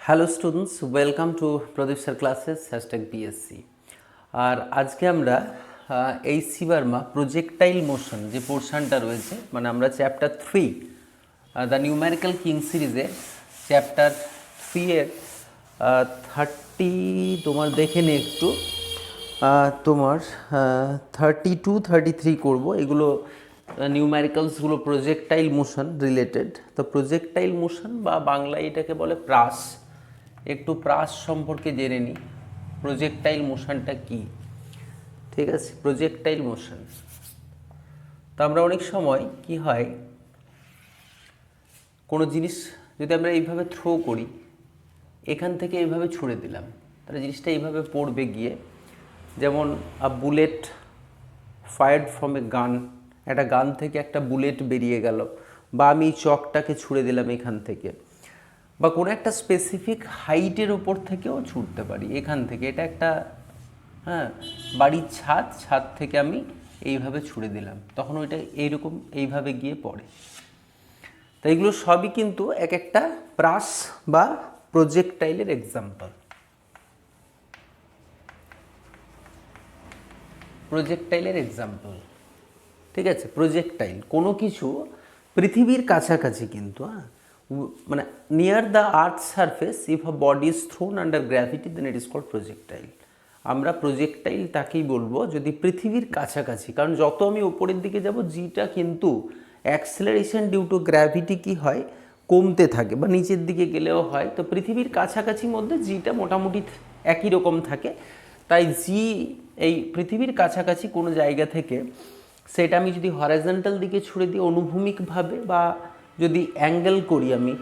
Hello students, welcome to Pradeep sir classes #BSc। আর আজকে আমরা এইচসি বার্মা প্রজেক্টাইল মোশন যে পোর্শনটা রয়েছে, মানে আমরা চ্যাপ্টার 3 দ্য নিউমেরিক্যাল কিং সিরিজের চ্যাপ্টার 3 এর 30 তোমার দেখে নে একটু তোমার 32-33 করব। এগুলো নিউমেরিক্যালসগুলো প্রজেক্টাইল মোশন রিলেটেড। তো প্রজেক্টাইল মোশন বা বাংলায় এটাকে বলে প্রাস। একটু প্রাস সম্পর্কে জেনে নিই, প্রজেক্টাইল মোশনটা কি। ঠিক আছে, প্রজেক্টাইল মোশন। তো আমরা অনেক সময় কি হয়, কোনো জিনিস যদি আমরা এইভাবে থ্রো করি, এখান থেকে এইভাবে ছুঁড়ে দিলাম, তাহলে জিনিসটা এইভাবে পড়বে গিয়ে, যেমন বুলেট ফায়ার্ড ফ্রম এ গান, একটা গান থেকে একটা বুলেট বেরিয়ে গেল, বা আমি চকটাকে ছুঁড়ে দিলাম এখান থেকে, বা কোনো একটা স্পেসিফিক হাইটের ওপর থেকেও ছুটতে পারি এখান থেকে। এটা একটা বাড়ির ছাদ থেকে আমি এইভাবে ছুঁড়ে দিলাম, তখন ওইটা এইরকম এইভাবে গিয়ে পড়ে। তো এইগুলো সবই কিন্তু এক একটা প্রাস বা প্রজেক্টাইলের এক্সাম্পল। প্রজেক্টাইলের এক্সাম্পল, ঠিক আছে। প্রজেক্টাইল কোনো কিছু পৃথিবীর কাছাকাছি, কিন্তু মানে near the earth surface, if a body is thrown under gravity then it is called projectile. আমরা প্রজেক্টাইল তাকেই বলবো যদি পৃথিবীর কাছাকাছি, কারণ যত আমি উপরের দিকে যাব জিটা কিন্তু অ্যাক্সেলারেশন ডিউ টু গ্র্যাভিটি কি হয়, কমতে থাকে, বা নিচের দিকে গেলেও হয়। তো পৃথিবীর কাছাকাছি মধ্যে জিটা মোটামুটি একই রকম থাকে। তাই জি এই পৃথিবীর কাছাকাছি কোনো জায়গা থেকে সেটা আমি যদি হরাইজন্টাল দিকে ছুড়ে দিই অনুভূমিকভাবে, বা যদি অ্যাঙ্গেল করি আমি,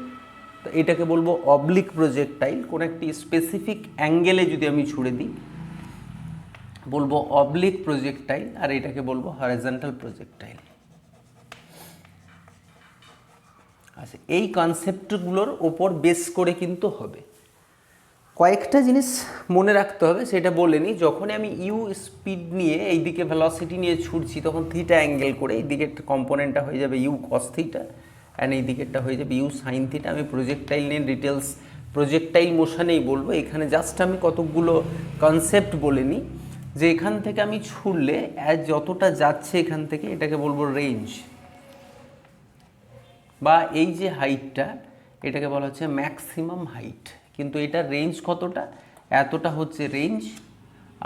তো এটাকে বলবো অবলিক প্রজেক্টাইল। কোনো একটি স্পেসিফিক অ্যাঙ্গেলে যদি আমি ছুড়ে দিই বলবো অবলিক প্রজেক্টাইল, আর এটাকে বলবো হরাইজন্টাল প্রজেক্টাইল। আচ্ছা, এই কনসেপ্টগুলোর ওপর বেস করে কিন্তু হবে। কয়েকটা জিনিস মনে রাখতে হবে, সেটা বলে নিই। যখনই আমি ইউ স্পিড নিয়ে এইদিকে ভেলোসিটি নিয়ে ছুটছি, তখন থিটা অ্যাঙ্গেল করে এই দিকের কম্পোনেন্টটা হয়ে যাবে ইউ কস থিটা, অ্যান্ড এই দিকেরটা হয়ে যাবে ইউ সাইন থিটা। আমি প্রজেক্টাইল নিয়ে ডিটেলস প্রজেক্টাইল মোশনেই বলবো। এখানে জাস্ট আমি কতকগুলো কনসেপ্ট বলে নিই, যে এখান থেকে আমি ছুড়লে যতটা যাচ্ছে এখান থেকে, এটাকে বলবো রেঞ্জ, বা এই যে হাইটটা এটাকে বলা হচ্ছে ম্যাক্সিমাম হাইট। কিন্তু এটার রেঞ্জ কতটা, এতটা হচ্ছে রেঞ্জ,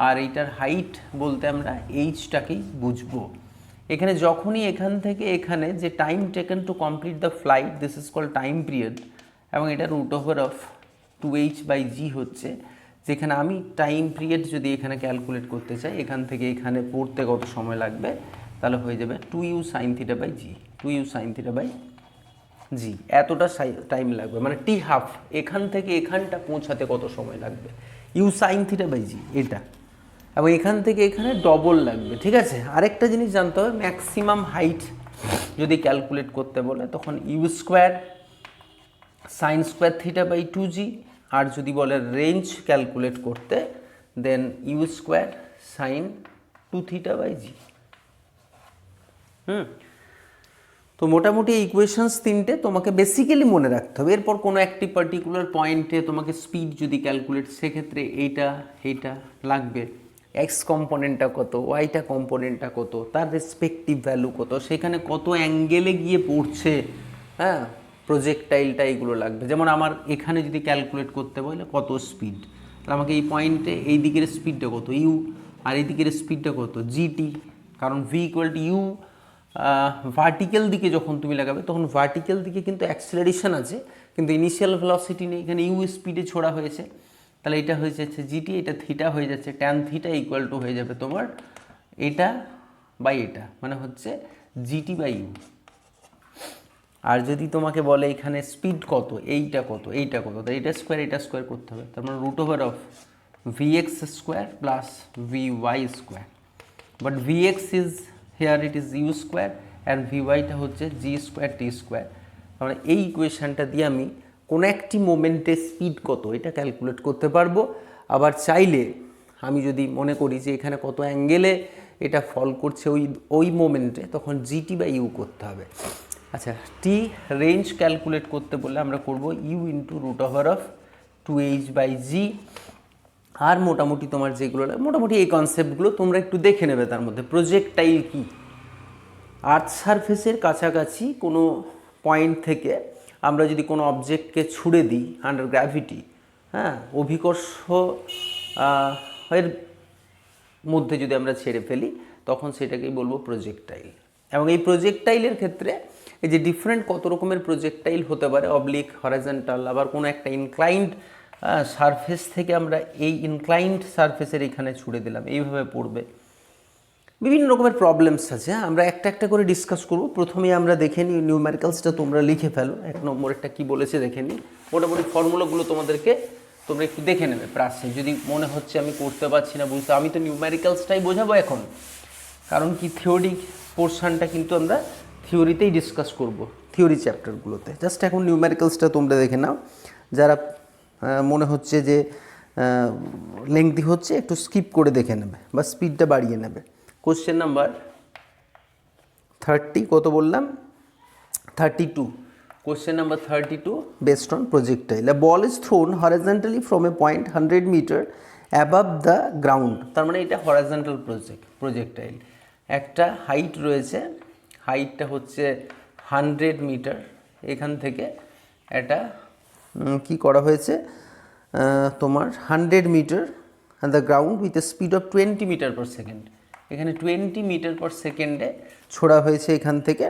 আর এইটার হাইট বলতে আমরা এইচটাকেই বুঝবো। এখানে যখনই এখান থেকে এখানে যে time taken to complete the flight, this is called time period, এবং এটা √((2h/g) হচ্ছে। যেখানে আমি টাইম পিরিয়ড যদি এখানে ক্যালকুলেট করতে চাই, এখান থেকে এখানে পড়তে কত সময় লাগবে, তাহলে হয়ে যাবে 2u sin θ/g, 2u sin θ/g, এতটা টাইম লাগবে, মানে t½ এখান থেকে এখানটা পৌঁছাতে কত সময় লাগবে, u sin θ/g এটা, এবং এখান থেকে এখানে ডবল লাগবে। ঠিক আছে, আরেকটা জিনিস জানতে হবে, ম্যাক্সিমাম হাইট যদি ক্যালকুলেট করতে বলে তখন u² sin² θ/2g, আর যদি বলে রেঞ্জ ক্যালকুলেট করতে দেন u² sin 2θ/g। তো মোটামুটি এই ইকুয়েশনস তিনটে তোমাকে বেসিক্যালি মনে রাখতে হবে। এরপর কোনো একটি পার্টিকুলার পয়েন্টে তোমাকে স্পিড যদি ক্যালকুলেট, সেক্ষেত্রে এইটা লাগবে, এক্স কম্পোনেন্টটা কত, ওয়াইটা কম্পোনেন্টটা কত, তার রেসপেক্টিভ ভ্যালু কত, সেখানে কত অ্যাঙ্গেলে গিয়ে পড়ছে প্রজেক্টাইলটা, এইগুলো লাগবে। যেমন আমার এখানে যদি ক্যালকুলেট করতে বলে কত স্পিড, তাহলে আমাকে এই পয়েন্টে এই দিকের স্পিডটা কত ইউ, আর এই দিকের স্পিডটা কত জিটি, কারণ v = u। ভার্টিক্যাল দিকে যখন তুমি লাগাবে, তখন ভার্টিক্যাল দিকে কিন্তু অ্যাক্সেলারেশন আছে, কিন্তু ইনিশিয়াল ভেলোসিটি নেই, এখানে ইউ স্পিডে ছোড়া হয়েছে। তাহলে এটা হয়ে যাচ্ছে জিটি, এটা থিটা হয়ে যাচ্ছে, ট্যান থিটা = হয়ে যাবে তোমার এটা বাই এটা, মানে হচ্ছে GT/u। আর যদি তোমাকে বলে এখানে স্পিড কত, এইটা কত, তাহলে এটা স্কোয়ার করতে হবে, তার মানে √((vx² + vy²। But vx is here it is u² and vyটা হচ্ছে g²t²। মানে এই ইকুয়েশনটা দিয়ে আমি কোনো একটি মোমেন্টে স্পিড কত এটা ক্যালকুলেট করতে পারবো। আবার চাইলে আমি যদি মনে করি যে এখানে কত অ্যাঙ্গেলে এটা ফল করছে ওই মোমেন্টে, তখন GT/u করতে হবে। আচ্ছা, টি রেঞ্জ ক্যালকুলেট করতে বললে আমরা করব u × 2h/g। আর মোটামুটি তোমার যেগুলো মোটামুটি এই কনসেপ্টগুলো তোমরা একটু দেখে নেবে। তার মধ্যে প্রজেক্টাইল কি, আর্থ সারফেসের কাছাকাছি কোনো পয়েন্ট থেকে আমরা যদি কোনো অবজেক্টকে ছুড়ে দিই আন্ডার গ্র্যাভিটি, হ্যাঁ, অভিকর্ষ এর মধ্যে যদি আমরা ছেড়ে ফেলি তখন সেটাকেই বলবো প্রজেক্টাইল। এবং এই প্রজেক্টাইলের ক্ষেত্রে এই যে ডিফারেন্ট কত রকমের প্রজেক্টাইল হতে পারে, অবলিক, হরাইজন্টাল, আবার কোনো একটা ইনক্লাইন্ড সারফেস থেকে আমরা এই ইনক্লাইন্ড সারফেসের এখানে ছুড়ে দিলাম, এইভাবে পড়বে। বিভিন্ন রকমের প্রবলেমস আছে, আমরা একটা একটা করে ডিসকাস করব। প্রথমে আমরা দেখে নিই নিউমেরিক্যালসটা, তোমরা লিখে ফেলো। 1 নম্বরটা কী বলেছে দেখে নিই। মোটামুটি ফর্মুলাগুলো তোমরা একটু দেখে নেবে প্রাসে, যদি মনে হচ্ছে আমি করতে পারছি না বুঝতে। আমি তো নিউমেরিক্যালসটাই বোঝাবো এখন, কারণ কি থিওরি পোর্শনটা কিন্তু আমরা থিওরিতেই ডিসকাস করব, থিওরি চ্যাপ্টারগুলোতে। জাস্ট এখন নিউমেরিক্যালসটা তোমরা দেখে নাও। যারা মনে হচ্ছে যে লেংথি হচ্ছে একটু স্কিপ করে দেখে নেবে বা স্পিডটা বাড়িয়ে নেবে। কোশ্চেন নাম্বার 30, কত বললাম? 32। Question number 32, based on projectile. A ball is thrown horizontally from a point 100 meter above the ground. তার মানে এটা horizontal projectile। একটা হাইট রয়েছে, হাইটটা হচ্ছে 100 মিটার। এখান থেকে এটা কি করা হয়েছে তোমার 100 metre and the ground with a speed of 20 metre per second. এখানে 20 মিটার পার সেকেন্ডে ছোড়া হয়েছে এখান থেকে।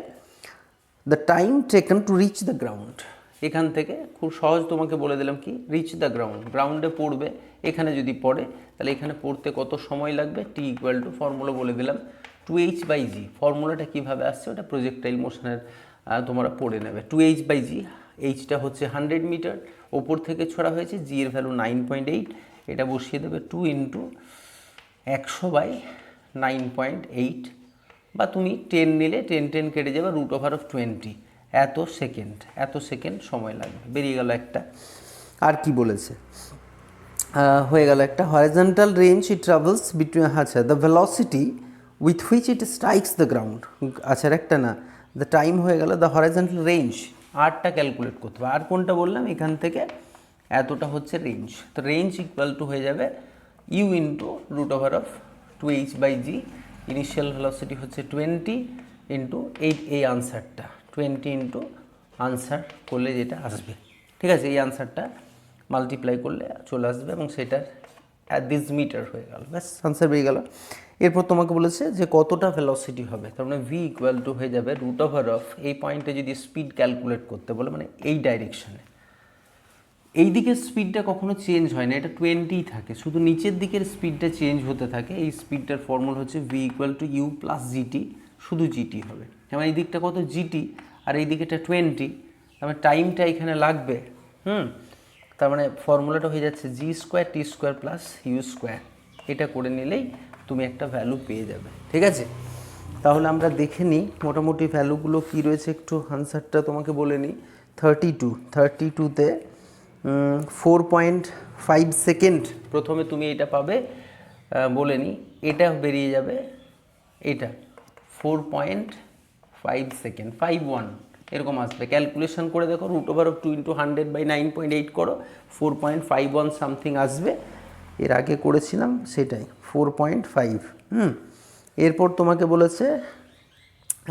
The time taken to reach the ground, এখান থেকে খুব সহজ তোমাকে বলে দিলাম কি, রিচ দ্য গ্রাউন্ড, গ্রাউন্ডে পড়বে। এখানে যদি পড়ে তাহলে এখানে পড়তে কত সময় লাগবে, টি ইকুয়াল টু ফর্মুলা বলে দিলাম 2h/g। ফর্মুলাটা কীভাবে আসছে ওটা প্রজেক্টাইল মোশনের তোমরা পড়ে নেবে। 2h/g, এইচটা হচ্ছে 100 মিটার, ওপর থেকে ছোড়া হয়েছে, জি এর ভ্যালু 9.8। এটা বসিয়ে দেবে 2 × 100/9.8, বা তুমি 10 নিলে 10 কেটে যাবে, √20। এত সেকেন্ড সময় লাগবে, বেরিয়ে গেল একটা। আর কি বলেছে, হয়ে গেল একটা। হরাইজন্টাল রেঞ্জ ইট ট্রাভেলস বিটুইন, আচ্ছা, the velocity with which it strikes the ground. আচ্ছা, একটা না, দ্য টাইম হয়ে গেল। দ্য হরাইজন্টাল রেঞ্জ, আরটা ক্যালকুলেট করতে হবে। আর কোনটা বললাম, এখান থেকে এতটা হচ্ছে রেঞ্জ। তো রেঞ্জ ইকুয়াল টু হয়ে যাবে u × √2h/g। ইনিশিয়াল ভেলোসিটি হচ্ছে 20 × 8, এই আনসারটা 20 × আনসার করলে যেটা আসবে, ঠিক আছে, এই আনসারটা মাল্টিপ্লাই করলে চলে আসবে এবং সেটার দিস মিটার হয়ে গেল, ব্যাস আনসার বেরিয়ে গেল। এরপর তোমাকে বলেছে যে কতটা ভেলোসিটি হবে, তার মানে v ইকুয়াল টু হয়ে যাবে √, এই পয়েন্টে যদি স্পিড ক্যালকুলেট করতে বলে, মানে এই ডাইরেকশানে, এই দিকের স্পিডটা কখনো চেঞ্জ হয় না, এটা 20ই থাকে, শুধু নিচের দিকের স্পিডটা চেঞ্জ হতে থাকে। এই স্পিডটার ফর্মুলা হচ্ছে v equal to u plus GT, শুধু জিটি হবে। যেমন এই দিকটা কত, জিটি, আর এই দিকেটা 20, তার মানে টাইমটা এখানে লাগবে। তার মানে ফর্মুলাটা হয়ে যাচ্ছে g² t² প্লাস u²। এটা করে নিলেই তুমি একটা ভ্যালু পেয়ে যাবে, ঠিক আছে। তাহলে আমরা দেখে নিই মোটামুটি ভ্যালুগুলো কী রয়েছে, একটু আনসারটা তোমাকে বলে নিই। 32তে 4.5 সেকেন্ড প্রথমে তুমি এটা পাবে, বলে নিই, এটা বেরিয়ে যাবে, এটা 4.5 সেকেন্ড, 51 এরকম আসবে। ক্যালকুলেশন করে দেখো, √2 × 100/9.8 করো, 4.51 সামথিং আসবে। এর আগে করেছিলাম সেটাই 4.5। এরপর তোমাকে বলেছে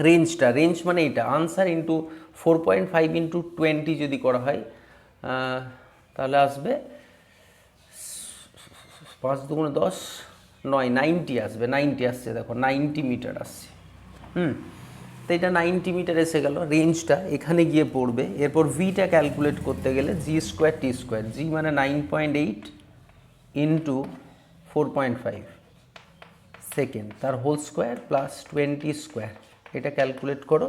রেঞ্জটা, রেঞ্জ মানে এটা আনসার ইন্টু 4.5 × 20 যদি করা হয় তাহলে আসবে 5 × 2 = 10, 9, 90 আসবে, 90 আসছে, দেখো 90 মিটার আসছে। তো এটা 90 মিটার এসে গেল, রেঞ্জটা এখানে গিয়ে পড়বে। এরপর ভিটা ক্যালকুলেট করতে গেলে g² t², জি মানে 9.8 × 4.5 সেকেন্ড, তার হোল স্কোয়ার প্লাস 20², এটা ক্যালকুলেট করো,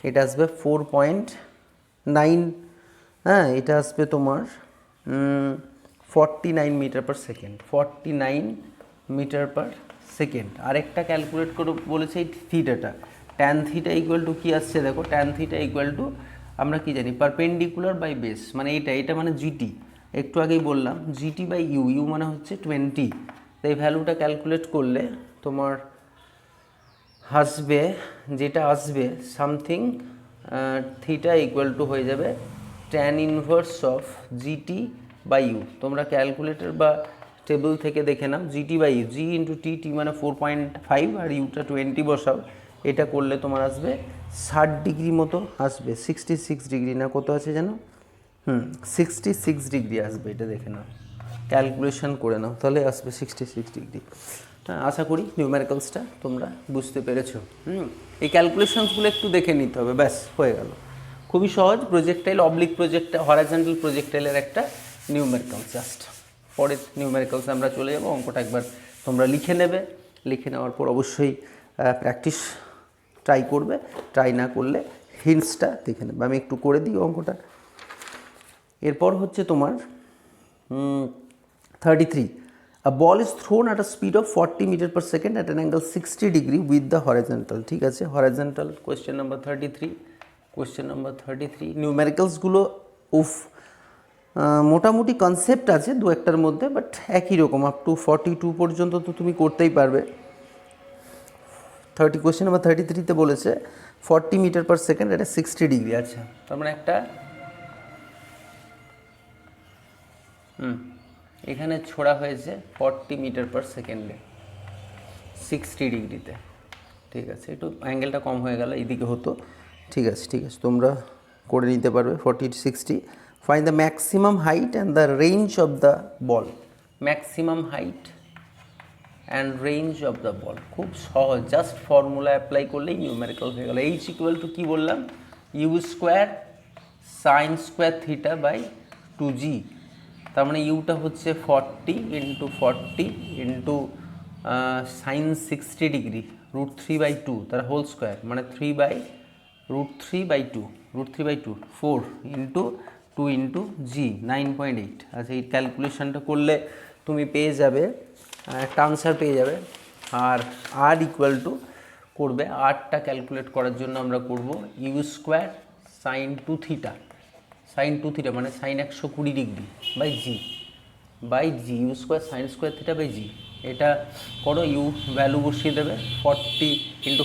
এটা আসবে 4.9, হ্যাঁ, এটা আসবে তোমার 49 metre per second, 49 metre per second. আরেকটা ক্যালকুলেট করো বলেছে এই থিটাটা, ট্যান থিটা ইকুয়াল টু কী আসছে দেখো, ট্যান থিটা ইকুয়াল টু আমরা কি জানি, পারপেন্ডিকুলার বাই বেস, মানে এটা মানে জিটি, একটু আগেই বললাম GT/u, ইউ মানে হচ্ছে 20। তো এই ভ্যালুটা ক্যালকুলেট করলে তোমার আসবে, যেটা আসবে সামথিং থিটা ইকুয়াল টু হয়ে যাবে tan inverse of GT by U, তোমরা ক্যালকুলেটর বা টেবিল থেকে দেখে নাও GT by U, G into T, T মানে 4.5 আর ইউটা 20 বসাও, এটা করলে তোমার আসবে 60 ডিগ্রি মতো আসবে, 66 ডিগ্রি না কত আছে জানো, 66 ডিগ্রি আসবে, এটা দেখে নাও, ক্যালকুলেশন করে নাও, তাহলে আসবে 66 ডিগ্রি। হ্যাঁ, আশা করি নিউমেরিক্যালসটা তোমরা বুঝতে পেরেছো। এই ক্যালকুলেশনসগুলো একটু দেখে নিতে হবে, ব্যাস হয়ে গেল। খুবই সহজ, প্রজেক্টাইল অবলিক প্রজেক্টাইল হরাইজন্টাল প্রজেক্টাইলের একটা নিউমেরিক্যাল জাস্ট। পরের নিউমেরিক্যালসে আমরা চলে যাবো, অঙ্কটা একবার তোমরা লিখে নেবে, লিখে নেওয়ার পর অবশ্যই প্র্যাকটিস ট্রাই করবে, ট্রাই না করলে হিন্টসটা দেখে নেবে। আমি একটু করে দিই অঙ্কটা। এরপর হচ্ছে তোমার 33, a ball is thrown at a speed of 40 meter per second at an angle 60 degree with the horizontal, ঠিক আছে, horizontal, question number 33, question number 33। নিউমেরিক্যালসগুলো উফ মোটামুটি কনসেপ্ট আছে দু একটার মধ্যে, বাট একই রকম, আপ টু 42 পর্যন্ত তো তুমি করতেই পারবে। কোয়েশ্চেন নাম্বার 33তে বলেছে 40 মিটার পার সেকেন্ড এটা 60 ডিগ্রি, আচ্ছা, তার মানে একটা এখানে ছোড়া হয়েছে 40 মিটার পার সেকেন্ডে 60 ডিগ্রিতে, ঠিক আছে, একটু অ্যাঙ্গেলটা কম হয়ে গেল, এইদিকে হতো, ঠিক আছে, ঠিক আছে, তোমরা করে নিতে পারবে 40 to 60। Find the maximum height and the range of the ball, maximum height and range of the ball, খুব সহজ, জাস্ট ফর্মুলা অ্যাপ্লাই করলেই নিউমেরিক্যাল হয়ে গেল। এইচ ইকুয়াল টু কী বললাম, u square sine square theta by 2g, তার মানে Yuta হচ্ছে 40 ইন্টু 40 ইন্টু সাইন 60 ডিগ্রি √3/2 তার হোল স্কোয়ার, মানে 3/√3/2, √3/2 4 ইন্টু 2 ইন্টু জি 9.8। আচ্ছা, এই ক্যালকুলেশনটা করলে তুমি পেয়ে যাবে, একটা আনসার পেয়ে যাবে। আর আর ইকুয়াল টু করবে, আরটা ক্যালকুলেট করার জন্য আমরা করব U square sine 2 theta, sine 2 theta মানে sine 120 degree by G U square sine square theta by G, এটা করো, ইউ ভ্যালু বসিয়ে দেবে 40 ইন্টু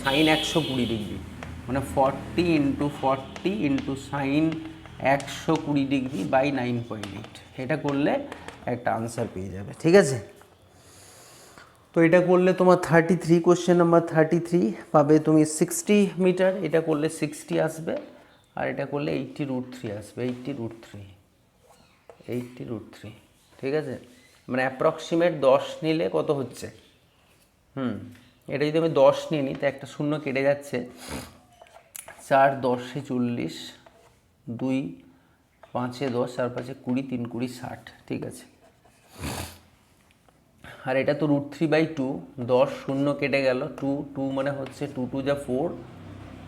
সাইন 120 ডিগ্রি, মানে 40 ইন্টু সাইন 120 ডিগ্রি বাই 9.8, এটা করলে একটা আনসার পেয়ে যাবে, ঠিক আছে। তো এটা করলে তোমার 33, কোয়েশ্চেন নাম্বার 33 পাবে তুমি 60 মিটার, এটা করলে 60 আসবে, আর এটা করলে 80√3 আসবে, 80√3, ঠিক আছে, মানে অ্যাপ্রক্সিমেট 10 নিলে কত হচ্ছে, এটা যদি আমি 10 নিয়ে নিই তো একটা শূন্য কেটে যাচ্ছে, 4 10 40, 2 5 10, 4 5 20, 3 20 60, ঠিক আছে। আর এটা তো √3/2, 10 শূন্য কেটে গেল, 2 মানে হচ্ছে 2 2 যা 4,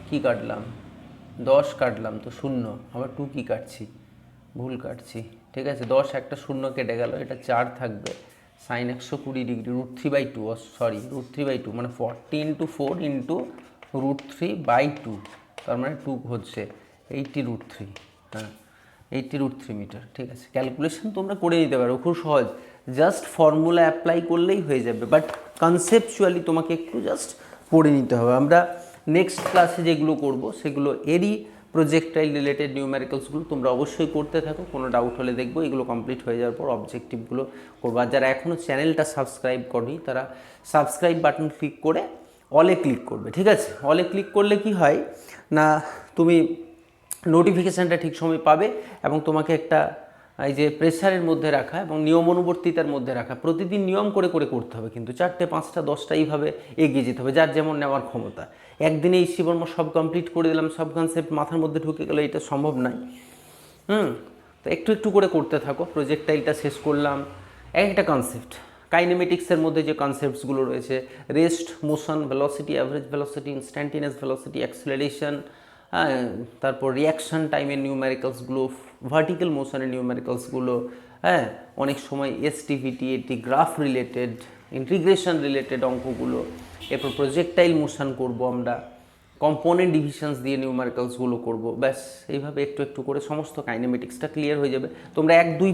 কী কাটলাম 10 কাটলাম তো শূন্য, আবার 2 কী কাটছি, ভুল কাটছি, ঠিক আছে, 10 একটা শূন্য কেটে গেল, এটা 4 থাকবে, সাইন 120 ডিগ্রি √3/2, সরি √3/2 মানে 40 ইন্টু 4 ইন্টু √3/2, তার মানে 2 হচ্ছে 80√3, হ্যাঁ 80√3 মিটার, ঠিক আছে। ক্যালকুলেশন তোমরা করে নিতে পারো, খুব সহজ, জাস্ট ফর্মুলা অ্যাপ্লাই করলেই হয়ে যাবে, বাট কনসেপচুয়ালি তোমাকে একটু জাস্ট পড়ে নিতে হবে। আমরা নেক্সট ক্লাসে যেগুলো করব সেগুলো এরই প্রজেক্টাইল রিলেটেড নিউমেরিক্যালসগুলো তোমরা অবশ্যই করতে থাকো, কোনো ডাউট হলে দেখবো, এগুলো কমপ্লিট হয়ে যাওয়ার পর অবজেক্টিভগুলো করবো। আর যারা এখনও চ্যানেলটা সাবস্ক্রাইব করেনি তারা সাবস্ক্রাইব বাটন ক্লিক করে অলে ক্লিক করবে, ঠিক আছে। অলে ক্লিক করলে কি হয় না, তুমি নোটিফিকেশানটা ঠিক সময় পাবে, এবং তোমাকে একটা এই যে প্রেসারের মধ্যে রাখা এবং নিয়মানুবর্তিতার মধ্যে রাখা, প্রতিদিন নিয়ম করে করে করতে হবে, কিন্তু 4টে 5টা 10টা এইভাবে এগিয়ে যেতে হবে, যার যেমন নেওয়ার ক্ষমতা। একদিনে এই শিবর্ম সব কমপ্লিট করে দিলাম, সব কনসেপ্ট মাথার মধ্যে ঢুকে গেলে এটা সম্ভব নয়। তো একটু একটু করে করতে থাকো। প্রজেক্টাইলটা শেষ করলাম, একটা কনসেপ্ট কাইনেমেটিক্সের মধ্যে যে কনসেপ্টসগুলো রয়েছে, rest, motion, velocity, average velocity, instantaneous velocity, acceleration, তারপর রিয়াকশান টাইমের নিউমেরিক্যালসগুলো, ভার্টিক্যাল মোশনের নিউমেরিক্যালসগুলো, হ্যাঁ অনেক সময় এসটিভিটি, এটি গ্রাফ রিলেটেড, ইন্টিগ্রেশন রিলেটেড অঙ্কগুলো, এরপর প্রজেক্টাইল মোশন করব আমরা, কম্পোনেন্ট ডিভিশনস দিয়ে নিউমেরিক্যালসগুলো করব, ব্যাস এইভাবে একটু একটু করে সমস্ত কাইনেমেটিক্সটা ক্লিয়ার হয়ে যাবে। তোমরা 1-2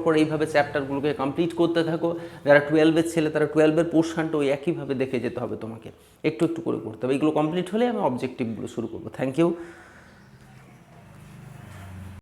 পর এইভাবে চ্যাপ্টারগুলোকে কমপ্লিট করতে থাকো। যারা 12-এর ছেলে তারা 12-এর পোর্শনটা ওই একইভাবে দেখে যেতে হবে, তোমাকে একটু একটু করে করতে হবে। এইগুলো কমপ্লিট হলে আমি অবজেক্টিভগুলো শুরু করবো। Thank you.